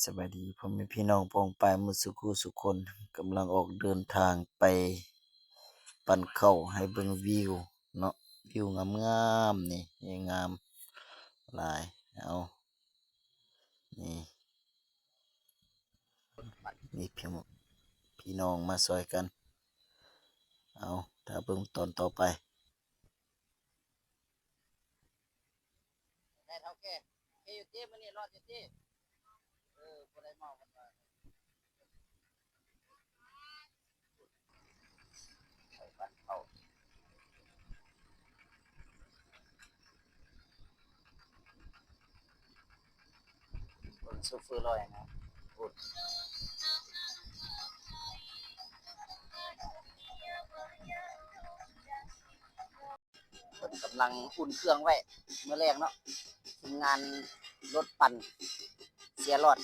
สวัสดีพ่อแม่พี่น้องปองปายหมดสุขุสุขคนกำลังออกเดินทางไปปั่นเข้าวให้เบิ่งวิวเนาะวิวงามๆนี่งามหลายเอานี่มีพี่น้องมาซอยกันเอาถ้าเบิ่งตอนต่อไปได้เท่าแก่อยู่ที่มื้อนี้รอดอยู่ที่บ่ได้เมากันว่าไปปั่นเข้าวเบิ่งซูเฟอร์ลอยนะพูดเพิ่นกำลังอุ่นเครื่องไว้มื้อแรกเนาะทีมงานรถปั่นเสียรอด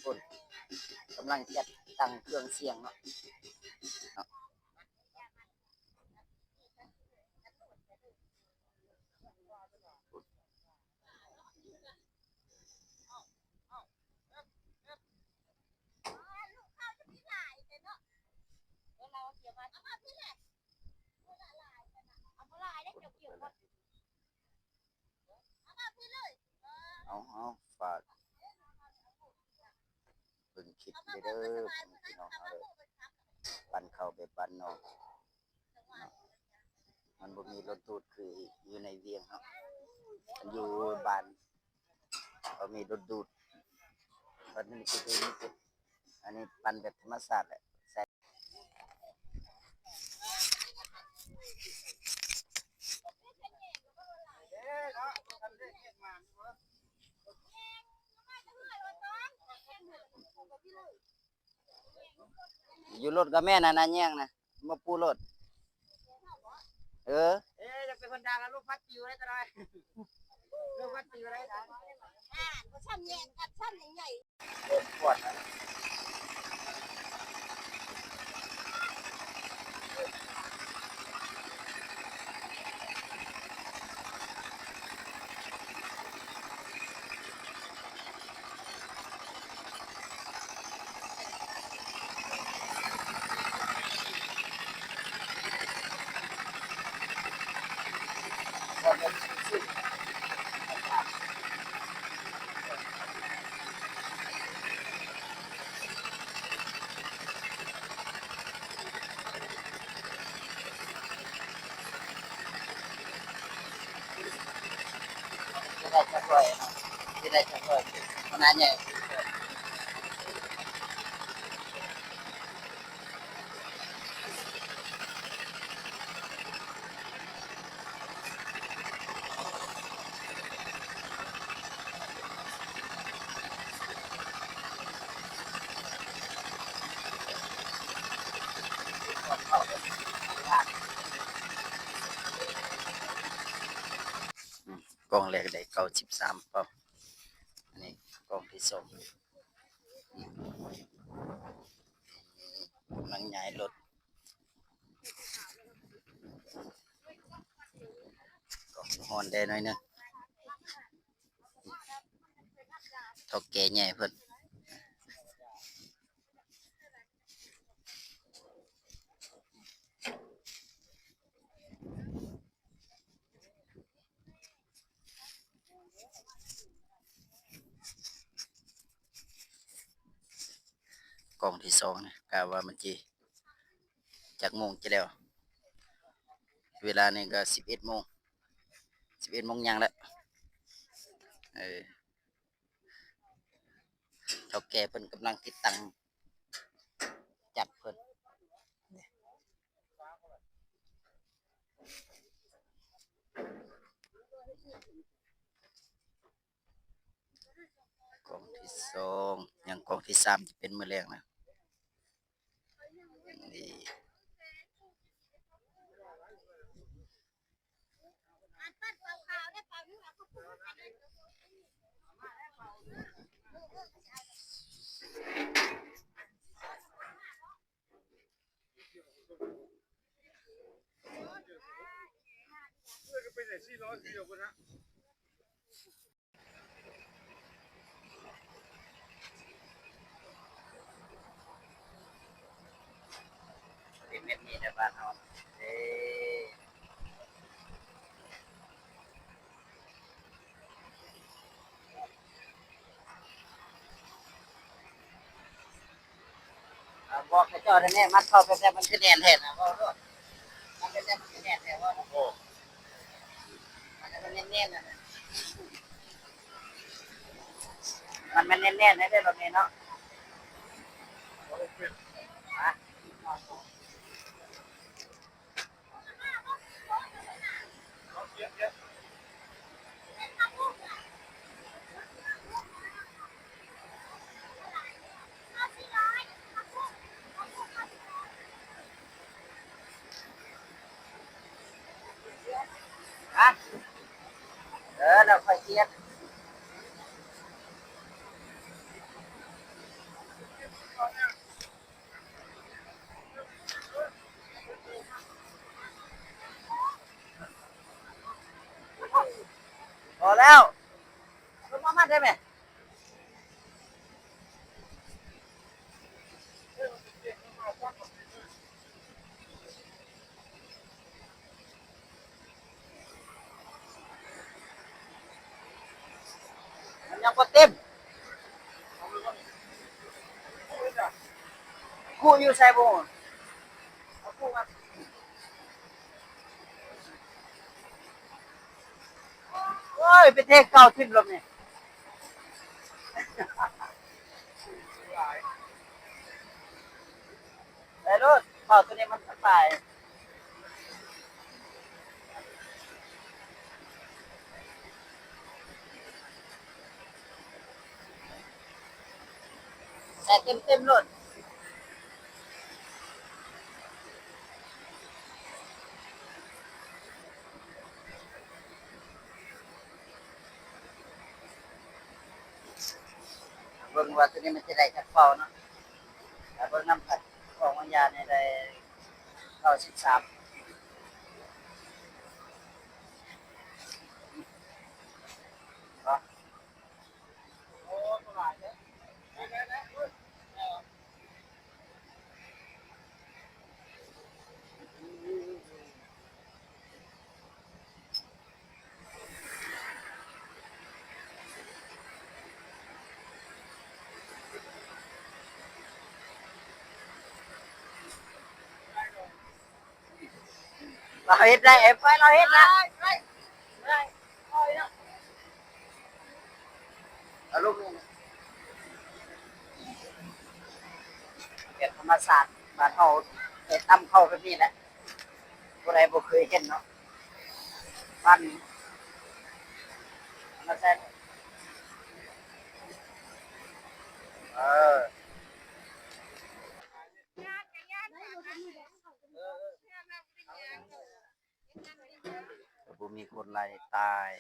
พุ่นกำลังจัดตั้งเครื่องเสียงเนาะเอาฝากเบิ่งคลิปเด้อพี่น้องเอาเด้อปั่นเข้าไปปั่นนอกมันบ่มีรถตูดคืออยู่ในเวียงเนาะมันอยู่บ้านก็มีรถดูดรถนี้คืออันนี้ปั่นแบบธรรมชาติแหละใส่อยู่รถกับแม่น่ะนะแย่งนะมาปูรถจะเป็นคนดังแล้วลูกพัดจิ๋วได้ตลอดลูกพัดจิ๋วได้ตลอดก็ช่ำแยงกับช่ำใหญ่ปวดนะได้จังเลยที่ได้จังเลยขนาดใหญ่กองแรกได้93เป้าอันนี้กองที่2กำลังย้ายรถก็ฮอนได้หน่อยนึงเท่าแก่ใหญ่เพิ่นกองที่2นะกะว่ามันจิจักโมงจะแล้วเวลานี่ก็11 โมงยังแล้วเท่าแก่เพิ่นกำลังติดตั้งจัดเพิ่นกองที่2ยังกองที่3จะเป็นมื้อแรกนะนี่ บอกให้เจ้าแน่มัดเข้าไปแต่มันคือแน่นแท้น่ะบ่รู้มันเป็นแต่มันคือแน่นแท้ว่าโอ้มันเป็นแน่นๆน่ะมันแน่นๆได้รถนี้เนาะฮะฮะเราค่อยเคลียร์พอแล้วลงมาได้ไหมมันยังบ่เต็มกูอยู่ใส่บ่เอากูมาโอ้ยไปเทเก่าทิ่มลมนี่แต่รถเก่าตัวนี้มันสบายแต่เต็มรถเบิ่งว่าตัวนี้มันจะได้จักเป่าเนาะแล้วเบิ่งน้ำกัดของวิญญาณนี่ได้93เนาะเราเฮ็ดได้ไปเราเฮ็ดนะเอาลูกนี่เก็บธรรมศาสตร์บ้านเฮาเฮ็ดตำเข้าแบบนี้แหละบ่ได้บ่เคยเห็นเนาะบ้านมาแซ่เออบ่มีคนไล่ตาย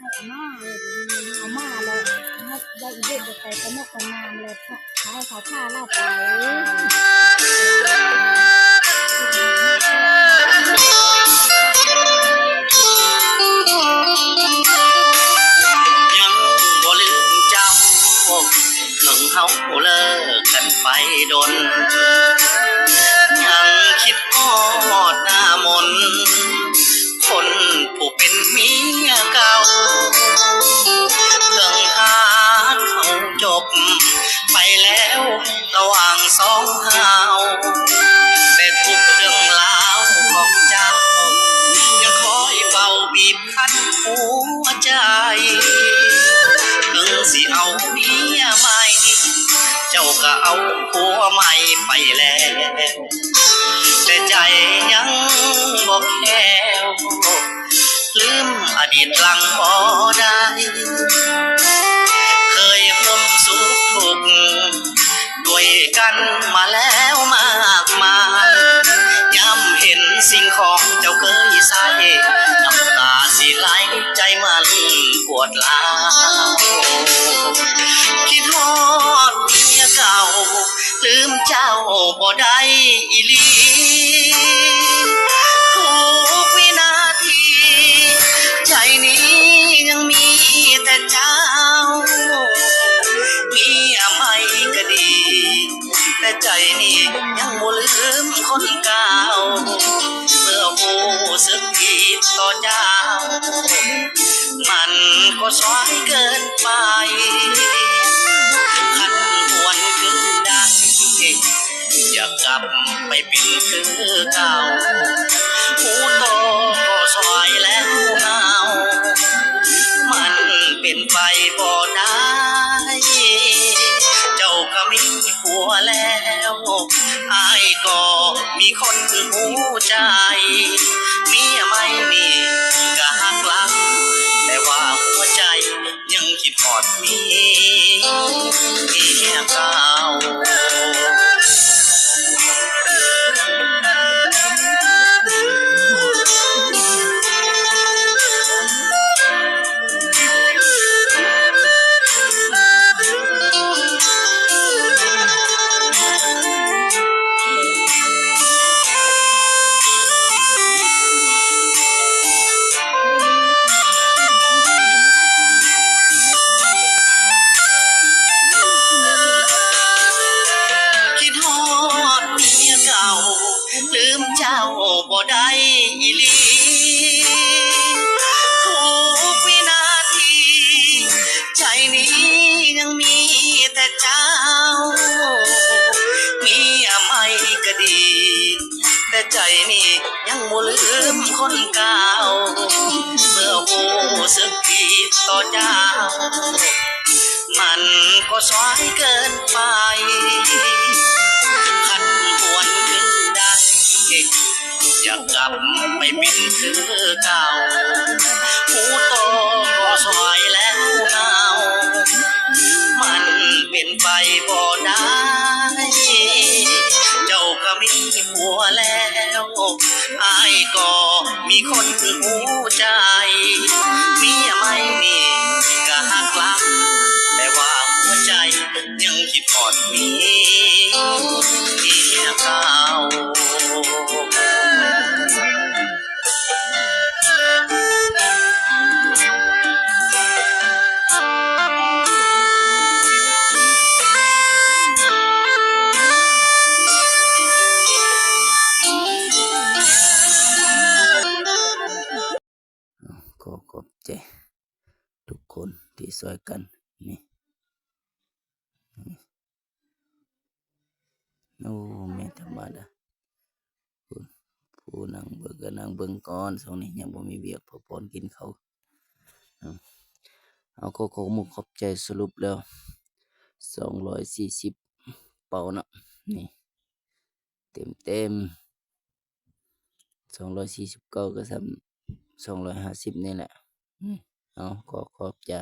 มาเอามาแล้วมาได้อีเด็กไปสนุกกันนานเลยเขาพาเราไปยังบ่ลืมเจ้าถึงเฮาเลิกกันไปดนยังคิดฮอดหน้ามนต์คนผู้เป็นเมียเก่าเรื่องหาเขาจบไปแล้วระหว่างสองเฮาแต่ทุกเรื่องราวของเจ้ายังคอยเฝ้าบีบคั้นหัวใจถึงสิเอาเมียใหม่เจ้าก็เอาผัวใหม่ไปแล้วแต่ใจยังบ่แค่วลืมอดีตหลังบ่ได้เคยร่วมสุขทุกข์ด้วยกันมาแล้วมากมายย้ำเห็นสิ่งของเจ้าเคยใส่น้ำตาสิไหลใจมันปวดร้าวคิดฮอดเมียเก่าลืมเจ้าบ่ได้อีหลีทุกวินาทีใจนี้ยังมีแต่เจ้าเมียใหม่ก็ดีแต่ใจนี่ยังบ่ลืมคนเก่าเมื่อผู้สึกผิดต่อเจ้ามันก็สายเกินไปคันหวนคืนได้อยากกลับไปเป็นคือเก่าผู้โตก็สายแล้วเงามันเป็นไปบ่ได้เจ้าก็มีผัวแล้วอายก็มีคนหูใจเมียไม่มีก็หักหลังแต่ว่าหัวใจยังคิดฮอดเมียเก่าคิดฮอดเมียเก่าลืมเจ้าบ่ได้อีหลีทุกวินาทีใจนี้ยังมีแต่เจ้าเมียใหม่ก็ดีแต่ใจนี่ยังบ่ลืมคนเก่าเมื่อผู้สึกผิดต่อเจ้ามันก็สายเกินไปคันหวนขึ้นได้อยากกลับไปเป็นคือเก่าผู้โตก็สายแล้วเงามันเป็นไปบ่ได้เจ้าก็มีผัวแล้วอายก็มีคนหูใจเมียไม่มีก็หักหลังแต่ว่าหัวใจยังคิดฮอดเมียเก่าขอขอบใจทุกคนที่ช่วยกันนี่โอ้แม่ธรรมดาผู้นั่งเบิ่งก็นั่งเบิ่งก่อนช่วงนี้ยังบ่มีเวียกพอปอนกินข้าวเอาก็ขอมุกขอบใจสรุปแล้ว240เป่าเนาะนี่เต็ม249ก็ซ้ำ250นี่แหละเอาขอขอบใจ